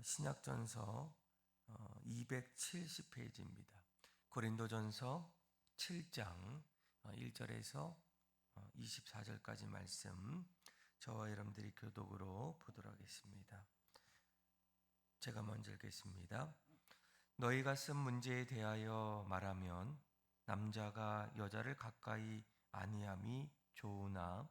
신약전서 270페이지입니다. 고린도전서 7장 1절에서 24절까지 말씀, 저와 여러분들이 교독으로 보도록 하겠습니다. 제가 먼저 읽겠습니다. 너희가 쓴 문제에 대하여 말하면 남자가 여자를 가까이 아니함이 좋으나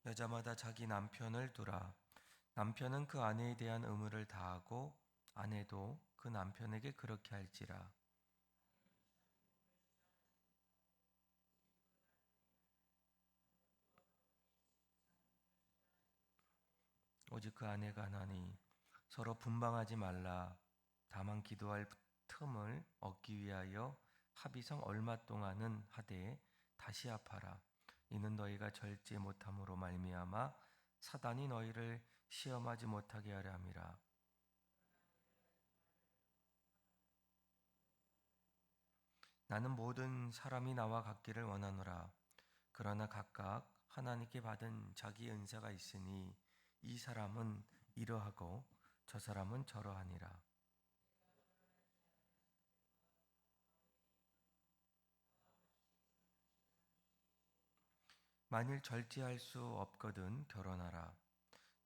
여자마다 자기 남편을 두라. 남편은 그 아내에 대한 의무를 다하고 아내도 그 남편에게 그렇게 할지라. 오직 그 아내가 하나니 서로 분방하지 말라. 다만 기도할 틈을 얻기 위하여 합의성 얼마 동안은 하되 다시 합하라. 이는 너희가 절제 못함으로 말미암아 사단이 너희를 시험하지 못하게 하려 함이라. 나는 모든 사람이 나와 같기를 원하노라. 그러나 각각 하나님께 받은 자기 은사가 있으니 이 사람은 이러하고 저 사람은 저러하니라. 만일 절제할 수 없거든 결혼하라.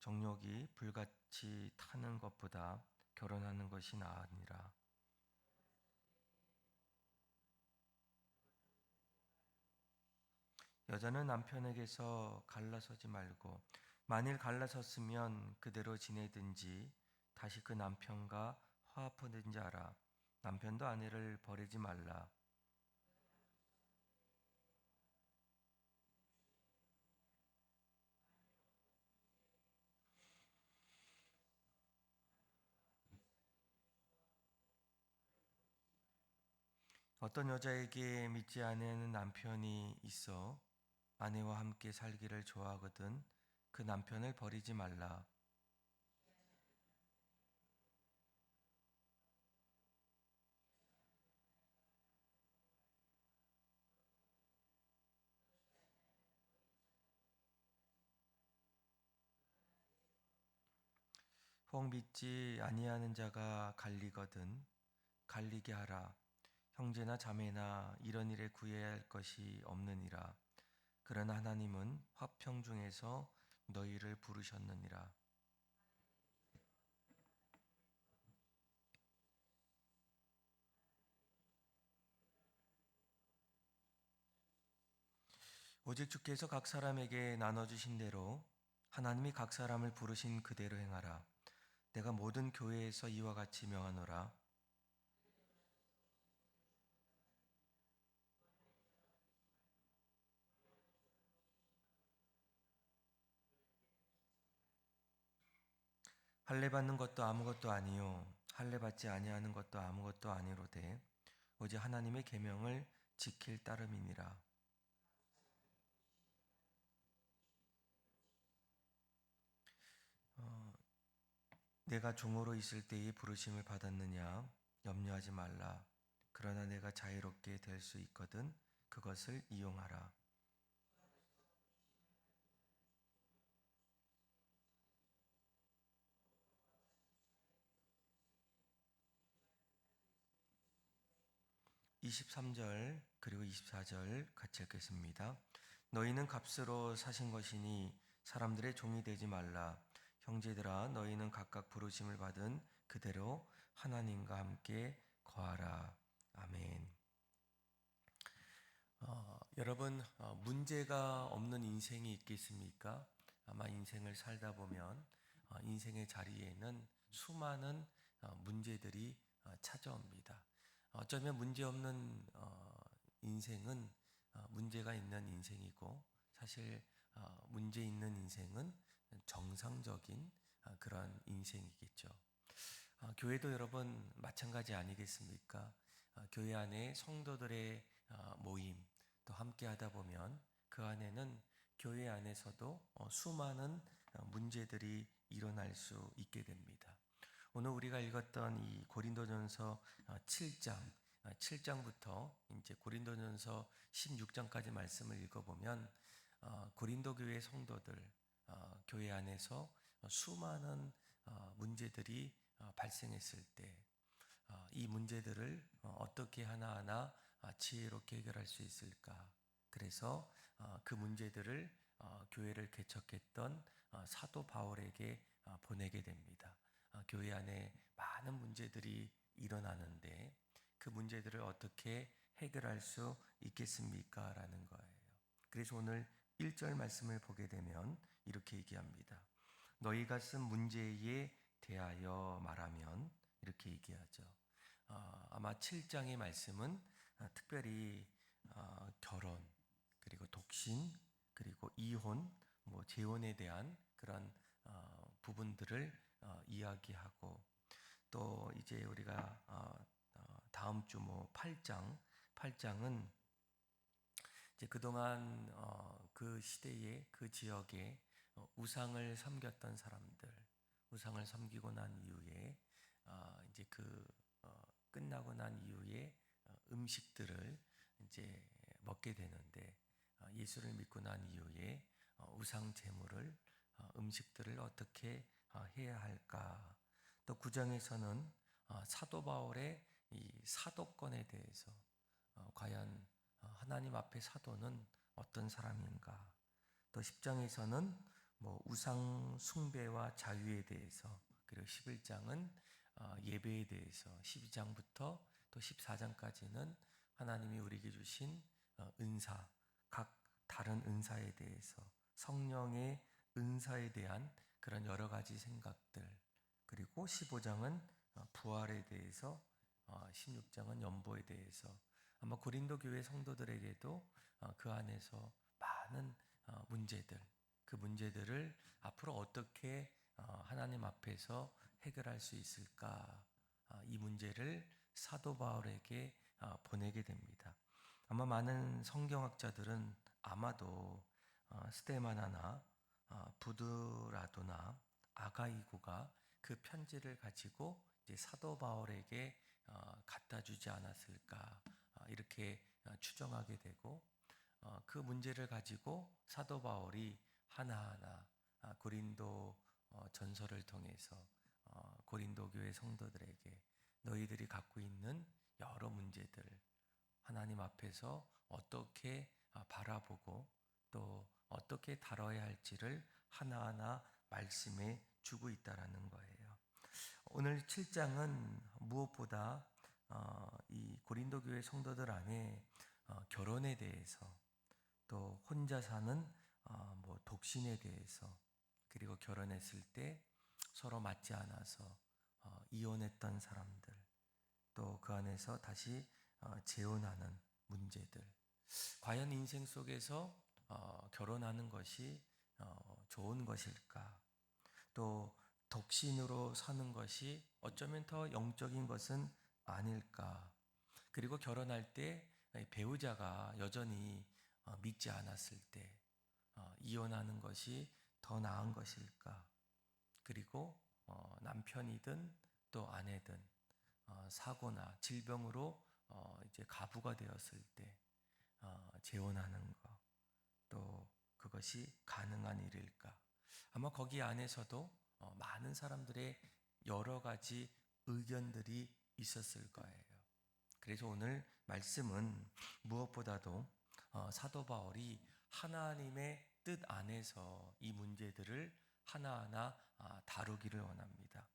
정욕이 불같이 타는 것보다 결혼하는 것이 나으니라. 여자는 남편에게서 갈라서지 말고 만일 갈라섰으면 그대로 지내든지 다시 그 남편과 화합하든지 하라. 남편도 아내를 버리지 말라. 어떤 여자에게 믿지 않는 남편이 있어 아내와 함께 살기를 좋아하거든 그 남편을 버리지 말라. 혹 믿지 아니하는 자가 갈리거든 갈리게 하라. 형제나 자매나 이런 일에 구애해야 할 것이 없느니라. 그러나 하나님은 화평 중에서 너희를 부르셨느니라. 오직 주께서 각 사람에게 나눠주신 대로 하나님이 각 사람을 부르신 그대로 행하라. 내가 모든 교회에서 이와 같이 명하노라. 할례 받는 것도 아무것도 아니요 할례 받지 아니하는 것도 아무것도 아니로되 오직 하나님의 계명을 지킬 따름이니라. 내가 종으로 있을 때에 부르심을 받았느냐 염려하지 말라. 그러나 내가 자유롭게 될 수 있거든 그것을 이용하라. 23절 그리고 24절 같이 읽겠습니다. 너희는 값으로 사신 것이니 사람들의 종이 되지 말라. 형제들아 너희는 각각 부르심을 받은 그대로 하나님과 함께 거하라. 아멘. 여러분, 문제가 없는 인생이 있겠습니까? 아마 인생을 살다 보면 인생의 자리에는 수많은 문제들이 찾아옵니다. 어쩌면 문제 없는 인생은 문제가 있는 인생이고 사실 문제 있는 인생은 정상적인 그런 인생이겠죠. 교회도 여러분 마찬가지 아니겠습니까? 교회 안에 성도들의 모임 또 함께 하다 보면 그 안에는 교회 안에서도 수많은 문제들이 일어날 수 있게 됩니다. 오늘 우리가 읽었던 이 고린도전서 7장부터 이제 고린도전서 16장까지 말씀을 읽어보면 고린도 교회 성도들 교회 안에서 수많은 문제들이 발생했을 때 이 문제들을 어떻게 하나하나 지혜롭게 해결할 수 있을까? 그래서 그 문제들을 교회를 개척했던 사도 바울에게 보내게 됩니다. 교회 안에 많은 문제들이 일어나는데 그 문제들을 어떻게 해결할 수 있겠습니까? 라는 거예요. 그래서 오늘 1절 말씀을 보게 되면 이렇게 얘기합니다. 너희가 쓴 문제에 대하여 말하면 이렇게 얘기하죠. 아마 7장의 말씀은 특별히 결혼, 그리고 독신, 그리고 이혼, 재혼에 대한 그런 부분들을 이야기하고, 또 이제 우리가 다음 주 8장은 이제 그동안 그 시대에 그 지역에 우상을 섬겼던 사람들, 우상을 섬기고 난 이후에 이제 끝나고 난 이후에 음식들을 이제 먹게 되는데, 예수를 믿고 난 이후에 우상 제물을 음식들을 어떻게 해야 할까? 또 9장에서는 사도 바울의 이 사도권에 대해서 과연 하나님 앞에 사도는 어떤 사람인가? 또 10장에서는 우상 숭배와 자유에 대해서, 그리고 11장은 예배에 대해서, 12장부터 또 14장까지는 하나님이 우리에게 주신 은사, 각 다른 은사에 대해서, 성령의 은사에 대한 그런 여러 가지 생각들, 그리고 15장은 부활에 대해서, 16장은 연보에 대해서, 아마 고린도 교회 성도들에게도 그 안에서 많은 문제들, 그 문제들을 앞으로 어떻게 하나님 앞에서 해결할 수 있을까? 이 문제를 사도 바울에게 보내게 됩니다. 아마 많은 성경학자들은 아마도 스테마나나 부드라도나 아가이고가 그 편지를 가지고 이제 사도 바울에게 갖다 주지 않았을까, 이렇게 추정하게 되고, 그 문제를 가지고 사도 바울이 하나하나 고린도 전서를 통해서 고린도 교회 성도들에게 너희들이 갖고 있는 여러 문제들 하나님 앞에서 어떻게 바라보고 또 어떻게 다뤄야 할지를 하나하나 말씀해 주고 있다라는 거예요. 오늘 7장은 무엇보다 이 고린도 교회 성도들 안에 결혼에 대해서, 또 혼자 사는 독신에 대해서, 그리고 결혼했을 때 서로 맞지 않아서 이혼했던 사람들, 또 그 안에서 다시 재혼하는 문제들, 과연 인생 속에서 결혼하는 것이 좋은 것일까? 또 독신으로 사는 것이 어쩌면 더 영적인 것은 아닐까? 그리고 결혼할 때 배우자가 여전히 믿지 않았을 때 이혼하는 것이 더 나은 것일까? 그리고 남편이든 또 아내든 사고나 질병으로 이제 가부가 되었을 때 재혼하는 것, 또 그것이 가능한 일일까? 아마 거기 안에서도 많은 사람들의 여러 가지 의견들이 있었을 거예요. 그래서 오늘 말씀은 무엇보다도 사도 바울이 하나님의 뜻 안에서 이 문제들을 하나하나 다루기를 원합니다.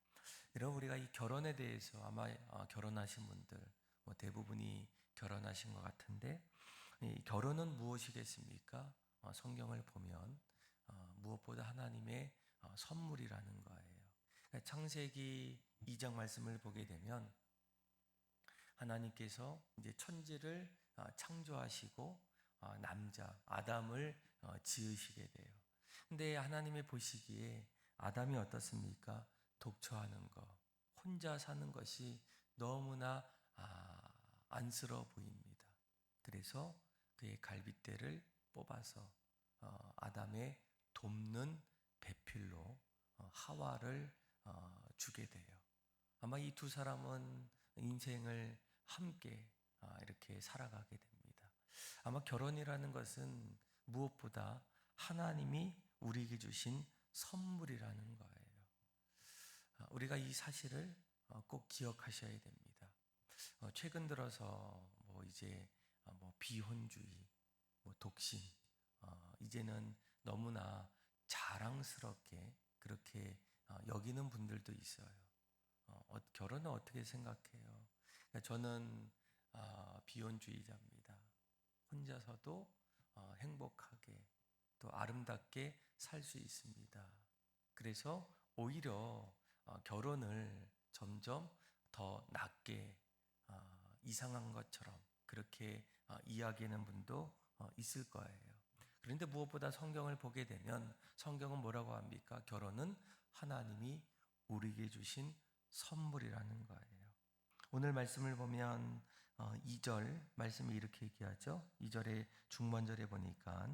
여러분, 우리가 이 결혼에 대해서 아마 결혼하신 분들 대부분이 결혼하신 것 같은데, 이 결혼은 무엇이겠습니까? 성경을 보면 무엇보다 하나님의 선물이라는 거예요. 창세기 2장 말씀을 보게 되면 하나님께서 이제 천지를 창조하시고 남자 아담을 지으시게 돼요. 근데 하나님이 보시기에 아담이 어떻습니까? 독처하는 것, 혼자 사는 것이 너무나 안쓰러워 보입니다. 그래서 그의 갈빗대를 뽑아서 아담의 돕는 배필로 하와를 주게 돼요. 아마 이 두 사람은 인생을 함께 이렇게 살아가게 됩니다. 아마 결혼이라는 것은 무엇보다 하나님이 우리에게 주신 선물이라는 거예요. 우리가 이 사실을 꼭 기억하셔야 됩니다. 최근 들어서 이제 비혼주의, 독신, 이제는 너무나 자랑스럽게 그렇게 여기는 분들도 있어요. 결혼은 어떻게 생각해요? 그러니까 저는 비혼주의자입니다. 혼자서도 행복하게 또 아름답게 살 수 있습니다. 그래서 오히려 결혼을 점점 더 낮게 이상한 것처럼 그렇게 이야기하는 분도 있을 거예요. 그런데 무엇보다 성경을 보게 되면 성경은 뭐라고 합니까? 결혼은 하나님이 우리에게 주신 선물이라는 거예요. 오늘 말씀을 보면 2절 말씀이 이렇게 얘기하죠. 2절의 중반절에 보니까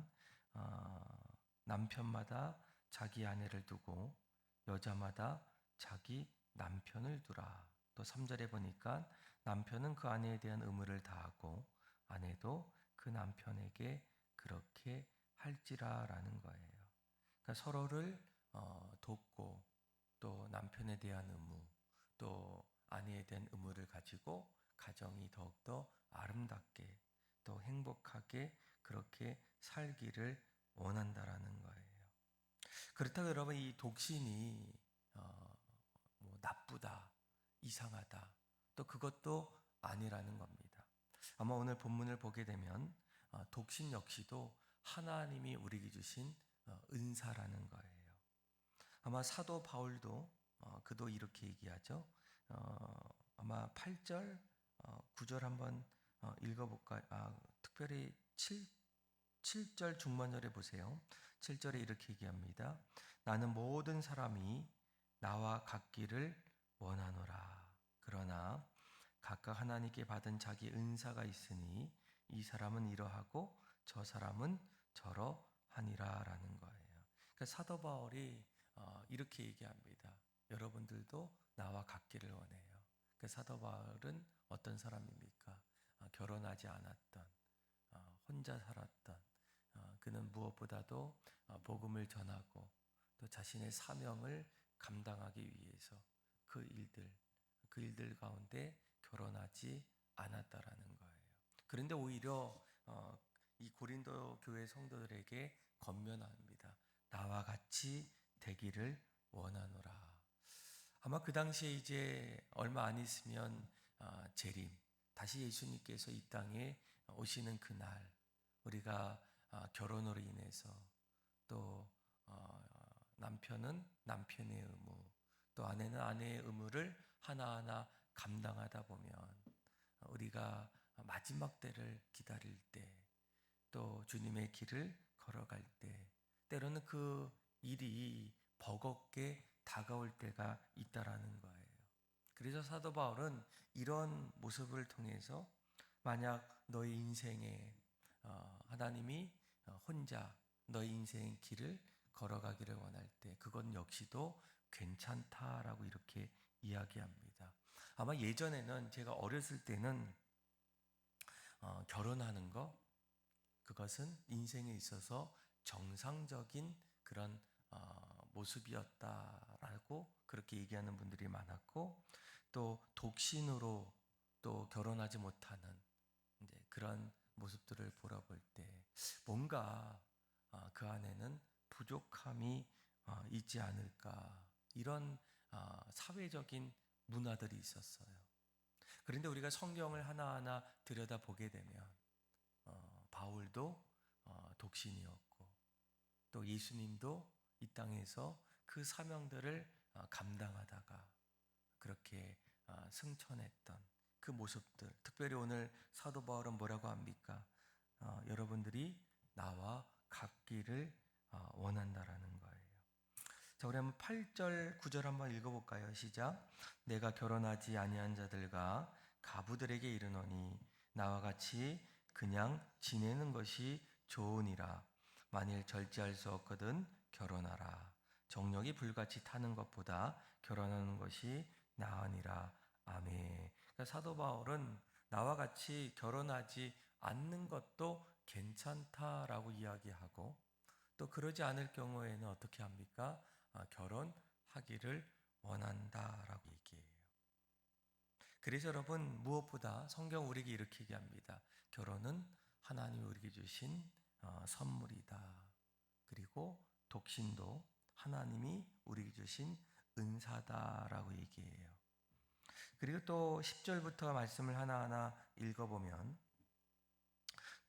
남편마다 자기 아내를 두고 여자마다 자기 남편을 두라. 또 3절에 보니까 남편은 그 아내에 대한 의무를 다하고 아내도 그 남편에게 그렇게 할지라라는 거예요. 그러니까 서로를 돕고 또 남편에 대한 의무, 또 아내에 대한 의무를 가지고 가정이 더욱더 아름답게 또 행복하게 그렇게 살기를 원한다라는 거예요. 그렇다고 여러분 이 독신이 나쁘다, 이상하다, 또 그것도 아니라는 겁니다. 아마 오늘 본문을 보게 되면 독신 역시도 하나님이 우리에게 주신 은사라는 거예요. 아마 사도 바울도 그도 이렇게 얘기하죠. 아마 8절, 9절 한번 읽어볼까요? 특별히 7절 중반절에 보세요. 7절에 이렇게 얘기합니다. 나는 모든 사람이 나와 같기를 원하노라. 그러나 각각 하나님께 받은 자기 은사가 있으니 이 사람은 이러하고 저 사람은 저러하니라 라는 거예요. 그러니까 사도 바울이 이렇게 얘기합니다. 여러분들도 나와 같기를 원해요. 그 사도 바울은 어떤 사람입니까? 결혼하지 않았던, 혼자 살았던, 그는 무엇보다도 복음을 전하고 또 자신의 사명을 감당하기 위해서 그 일들 가운데 결혼하지 않았다라는 거예요. 그런데 오히려 이 고린도 교회 성도들에게 권면합니다. 나와 같이 되기를 원하노라. 아마 그 당시에 이제 얼마 안 있으면 재림, 다시 예수님께서 이 땅에 오시는 그날, 우리가 결혼으로 인해서 또 남편은 남편의 의무, 또 아내는 아내의 의무를 하나하나 감당하다 보면 우리가 마지막 때를 기다릴 때, 또 주님의 길을 걸어갈 때, 때로는 그 일이 버겁게 다가올 때가 있다라는 거예요. 그래서 사도 바울은 이런 모습을 통해서 만약 너의 인생에 하나님이 혼자 너의 인생의 길을 걸어가기를 원할 때 그건 역시도 괜찮다라고 이렇게 이야기합니다. 아마 예전에는 제가 어렸을 때는 결혼하는 거 그것은 인생에 있어서 정상적인 그런 모습이었다라고 그렇게 얘기하는 분들이 많았고 또 독신으로 또 결혼하지 못하는 이제 그런 모습들을 돌아볼 때 뭔가 그 안에는 부족함이 있지 않을까 이런 사회적인 문화들이 있었어요. 그런데 우리가 성경을 하나하나 들여다보게 되면 바울도 독신이었고 또 예수님도 이 땅에서 그 사명들을 감당하다가 그렇게 승천했던 그 모습들, 특별히 오늘 사도 바울은 뭐라고 합니까? 여러분들이 나와 같기를 원한다라는 거예요. 자, 우리 한번 8절, 9절 한번 읽어볼까요? 시작. 내가 결혼하지 아니한 자들과 가부들에게 이르노니 나와 같이 그냥 지내는 것이 좋으니라. 만일 절제할 수 없거든 결혼하라. 정력이 불같이 타는 것보다 결혼하는 것이 나으니라. 아멘. 그러니까 사도 바울은 나와 같이 결혼하지 않는 것도 괜찮다라고 이야기하고 또 그러지 않을 경우에는 어떻게 합니까? 결혼하기를 원한다라고 얘기해요. 그래서 여러분, 무엇보다 성경 우리에게 이렇게 얘기합니다. 결혼은 하나님이 우리에게 주신 선물이다. 그리고 독신도 하나님이 우리에게 주신 은사다라고 얘기해요. 그리고 또 10절부터 말씀을 하나하나 읽어보면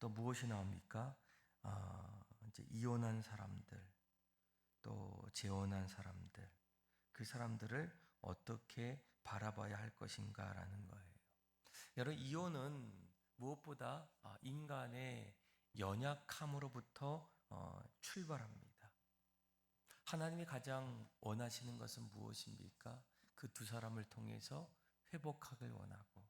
또 무엇이 나옵니까? 이제 이혼한 사람들, 또 재혼한 사람들, 그 사람들을 어떻게 바라봐야 할 것인가라는 거예요. 여러분, 이혼은 무엇보다 인간의 연약함으로부터 출발합니다. 하나님이 가장 원하시는 것은 무엇입니까? 그 두 사람을 통해서 회복하길 원하고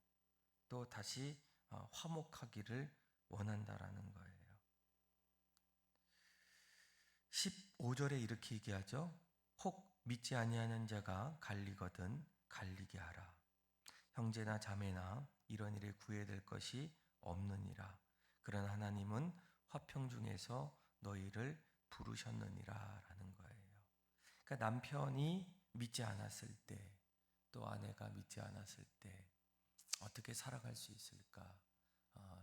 또 다시 화목하기를 원한다라는 거예요. 15절에 이렇게 얘기하죠. 혹 믿지 아니하는 자가 갈리거든 갈리게 하라. 형제나 자매나 이런 일에 구애될 것이 없느니라. 그러나 하나님은 화평 중에서 너희를 부르셨느니라라는 거예요. 그러니까 남편이 믿지 않았을 때, 또 아내가 믿지 않았을 때 어떻게 살아갈 수 있을까?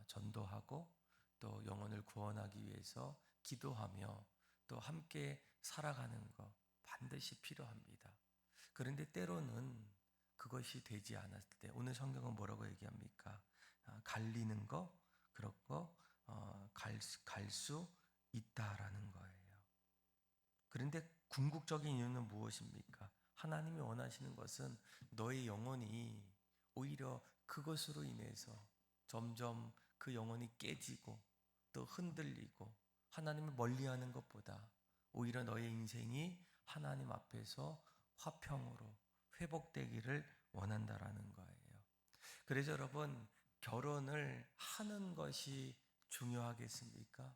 전도하고 또 영혼을 구원하기 위해서 기도하며 또 함께 살아가는 것 반드시 필요합니다. 그런데 때로는 그것이 되지 않았을 때 오늘 성경은 뭐라고 얘기합니까? 갈리는 거, 그런 거 갈 수 있다라는 거예요. 그런데 궁극적인 이유는 무엇입니까? 하나님이 원하시는 것은 너의 영혼이 오히려 그것으로 인해서 점점 그 영혼이 깨지고 또 흔들리고 하나님을 멀리하는 것보다 오히려 너의 인생이 하나님 앞에서 화평으로 회복되기를 원한다라는 거예요. 그래서 여러분, 결혼을 하는 것이 중요하겠습니까?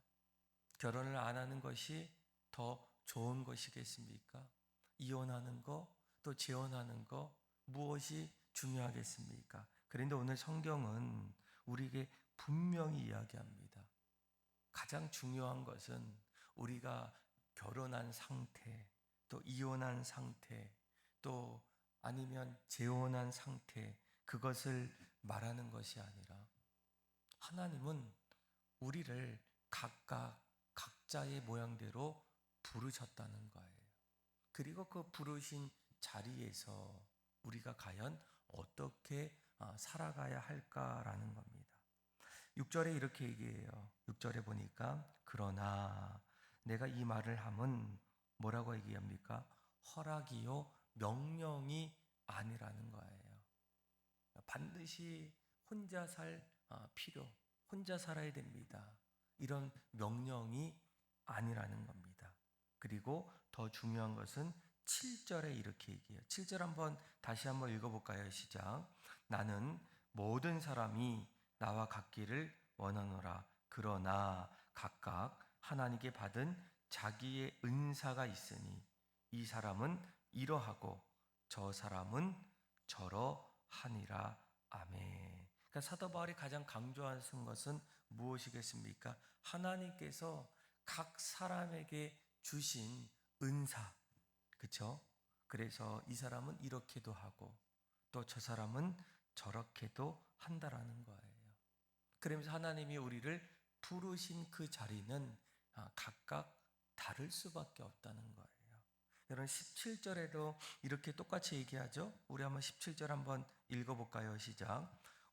결혼을 안 하는 것이 더 좋은 것이겠습니까? 이혼하는 거, 또 재혼하는 거, 무엇이 중요하겠습니까? 그런데 오늘 성경은 우리에게 분명히 이야기합니다. 가장 중요한 것은 우리가 결혼한 상태, 또 이혼한 상태, 또 아니면 재혼한 상태, 그것을 말하는 것이 아니라 하나님은 우리를 각자의 모양대로 부르셨다는 거예요. 그리고 그 부르신 자리에서 우리가 과연 어떻게 살아가야 할까라는 겁니다. 6절에 이렇게 얘기해요. 6절에 보니까 그러나 내가 이 말을 함은 뭐라고 얘기합니까? 허락이요 명령이 아니라는 거예요. 반드시 혼자 살 필요, 혼자 살아야 됩니다. 이런 명령이 아니라는 겁니다. 그리고 더 중요한 것은 7절에 이렇게 얘기해요. 7절 다시 한번 읽어볼까요? 시작. 나는 모든 사람이 나와 같기를 원하노라. 그러나 각각 하나님께 받은 자기의 은사가 있으니 이 사람은 이러하고 저 사람은 저러하니라. 아멘. 그러니까 사도 바울이 가장 강조하는 것은 무엇이겠습니까? 하나님께서 각 사람에게 주신 은사, 그렇죠? 그래서 이 사람은 이렇게도 하고 또 저 사람은 저렇게도 한다라는 거예요. 그러면서 하나님이 우리를 부르신 그 자리는 각각 다를 수밖에 없다는 거예요. 여러분 17절에도 이렇게 똑같이 얘기하죠. 우리 한번 17절 한번 읽어볼까요? 시작.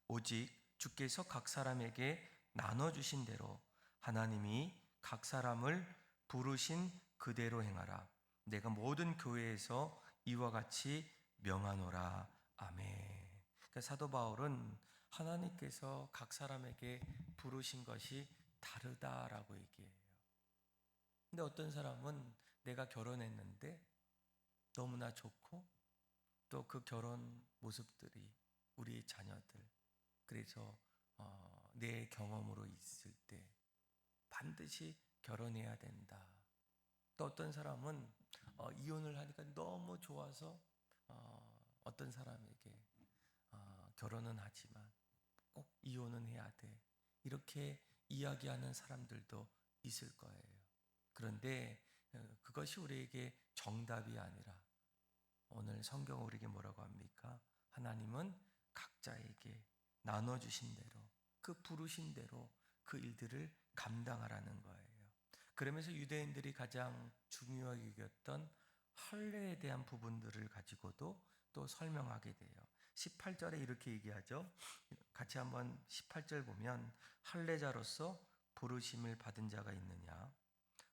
오직 주께서 각 사람에게 나눠주신 대로 하나님이 각 사람을 부르신 그대로 행하라. 내가 모든 교회에서 이와 같이 명하노라. 아멘. 그러니까 사도 바울은 하나님께서 각 사람에게 부르신 것이 다르다라고 얘기해요. 근데 어떤 사람은 내가 결혼했는데 너무나 좋고 또 그 결혼 모습들이 우리 자녀들, 그래서 내 경험으로 있을 때 반드시 결혼해야 된다. 또 어떤 사람은 이혼을 하니까 너무 좋아서 어떤 사람에게 결혼은 하지만 꼭 이혼은 해야 돼. 이렇게 이야기하는 사람들도 있을 거예요. 그런데 그것이 우리에게 정답이 아니라 오늘 성경 우리에게 뭐라고 합니까? 하나님은 각자에게 나눠주신 대로 그 부르신 대로 그 일들을 감당하라는 거예요. 그러면서 유대인들이 가장 중요하게 여겼던 할례에 대한 부분들을 가지고도 또 설명하게 돼요. 18절에 이렇게 얘기하죠. 같이 한번 18절 보면 할례자로서 부르심을 받은 자가 있느냐?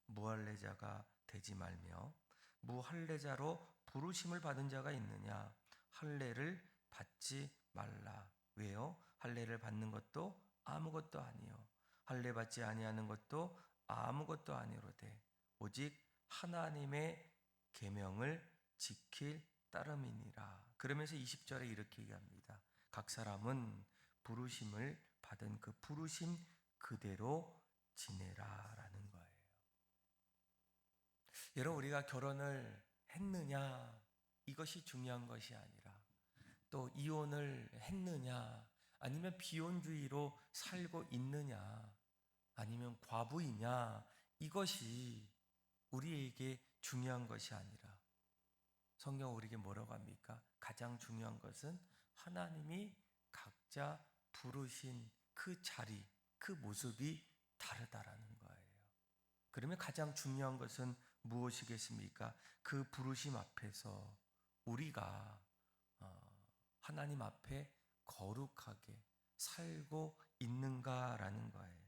무할례자가 되지 말며 무할례자로 부르심을 받은 자가 있느냐? 할례를 받지 말라. 왜요? 할례를 받는 것도 아무것도 아니요. 할례 받지 아니하는 것도 아무것도 아니로되 오직 하나님의 계명을 지킬 따름이니라. 그러면서 20절에 이렇게 얘기합니다. 각 사람은 부르심을 받은 그 부르심 그대로 지내라라는 거예요. 여러분, 우리가 결혼을 했느냐 이것이 중요한 것이 아니라 또 이혼을 했느냐 아니면 비혼주의로 살고 있느냐 아니면 과부이냐 이것이 우리에게 중요한 것이 아니라 성경 우리에게 뭐라고 합니까? 가장 중요한 것은 하나님이 각자 부르신 그 자리, 그 모습이 다르다라는 거예요. 그러면 가장 중요한 것은 무엇이겠습니까? 그 부르심 앞에서 우리가 하나님 앞에 거룩하게 살고 있는가라는 거예요.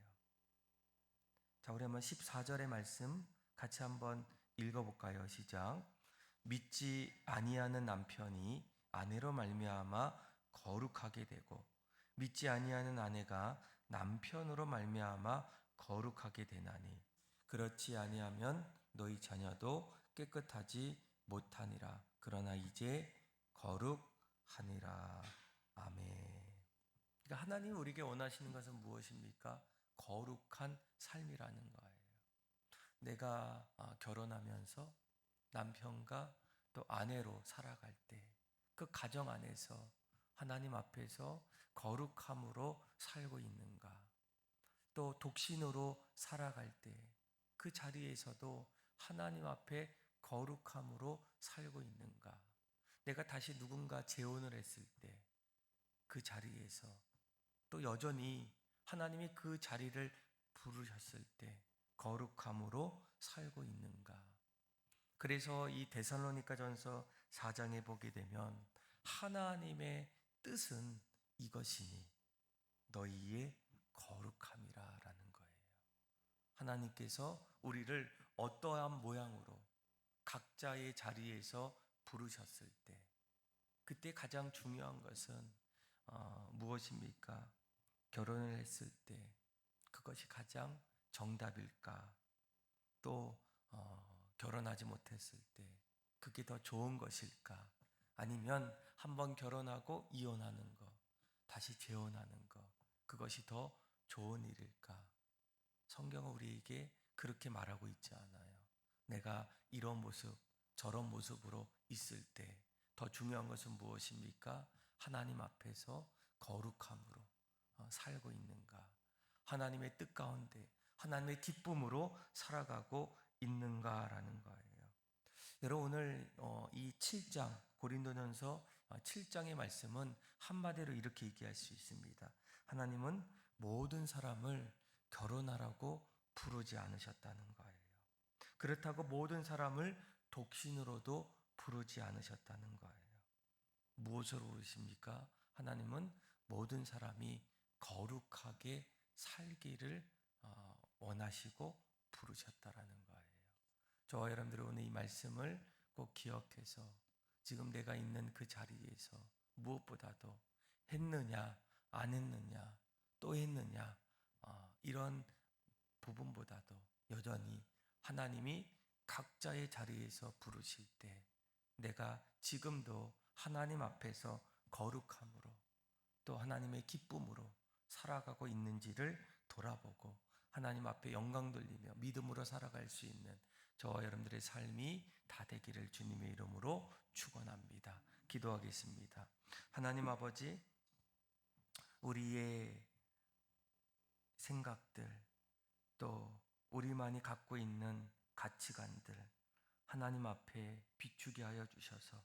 자, 우리 한번 14절의 말씀 같이 한번 읽어볼까요? 시작. 믿지 아니하는 남편이 아내로 말미암아 거룩하게 되고 믿지 아니하는 아내가 남편으로 말미암아 거룩하게 되나니 그렇지 아니하면 너희 자녀도 깨끗하지 못하니라. 그러나 이제 거룩하니라. 아멘. 그러니까 하나님이 우리에게 원하시는 것은 무엇입니까? 거룩한 삶이라는 거예요. 내가 결혼하면서 남편과 또 아내로 살아갈 때 그 가정 안에서 하나님 앞에서 거룩함으로 살고 있는가? 또 독신으로 살아갈 때 그 자리에서도 하나님 앞에 거룩함으로 살고 있는가? 내가 다시 누군가 재혼을 했을 때 그 자리에서 또 여전히 하나님이 그 자리를 부르셨을 때 거룩함으로 살고 있는가? 그래서 이 데살로니가전서 4장에 보게 되면 하나님의 뜻은 이것이니 너희의 거룩함이라라는 거예요. 하나님께서 우리를 어떠한 모양으로 각자의 자리에서 부르셨을 때 그때 가장 중요한 것은 무엇입니까? 결혼을 했을 때 그것이 가장 정답일까? 또 결혼하지 못했을 때 그게 더 좋은 것일까? 아니면 한번 결혼하고 이혼하는 것, 다시 재혼하는 것, 그것이 더 좋은 일일까? 성경은 우리에게 그렇게 말하고 있지 않아요. 내가 이런 모습, 저런 모습으로 있을 때 더 중요한 것은 무엇입니까? 하나님 앞에서 거룩함으로 살고 있는가? 하나님의 뜻 가운데 하나님의 기쁨으로 살아가고 있는가라는 거예요. 여러분, 오늘 이 7장 고린도전서 7장의 말씀은 한마디로 이렇게 얘기할 수 있습니다. 하나님은 모든 사람을 결혼하라고 부르지 않으셨다는 거예요. 그렇다고 모든 사람을 독신으로도 부르지 않으셨다는 거예요. 무엇으로 부르십니까? 하나님은 모든 사람이 거룩하게 살기를 원하시고 부르셨다라는 거예요. 저와 여러분들이 오늘 이 말씀을 꼭 기억해서 지금 내가 있는 그 자리에서 무엇보다도 했느냐 안 했느냐 또 했느냐 이런 부분보다도 여전히 하나님이 각자의 자리에서 부르실 때 내가 지금도 하나님 앞에서 거룩함으로 또 하나님의 기쁨으로 살아가고 있는지를 돌아보고 하나님 앞에 영광 돌리며 믿음으로 살아갈 수 있는 저와 여러분들의 삶이 다 되기를 주님의 이름으로 축원합니다. 기도하겠습니다. 하나님 아버지, 우리의 생각들 또 우리만이 갖고 있는 가치관들 하나님 앞에 비추게 하여 주셔서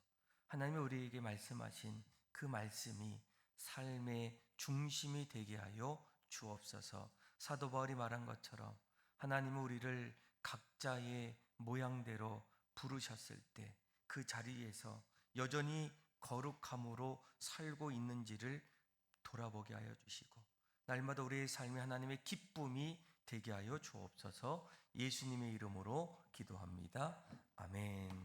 하나님이 우리에게 말씀하신 그 말씀이 삶의 중심이 되게 하여 주옵소서. 사도 바울이 말한 것처럼 하나님은 우리를 각자의 모양대로 부르셨을 때 그 자리에서 여전히 거룩함으로 살고 있는지를 돌아보게 하여 주시고 날마다 우리의 삶이 하나님의 기쁨이 되게 하여 주옵소서. 예수님의 이름으로 기도합니다. 아멘.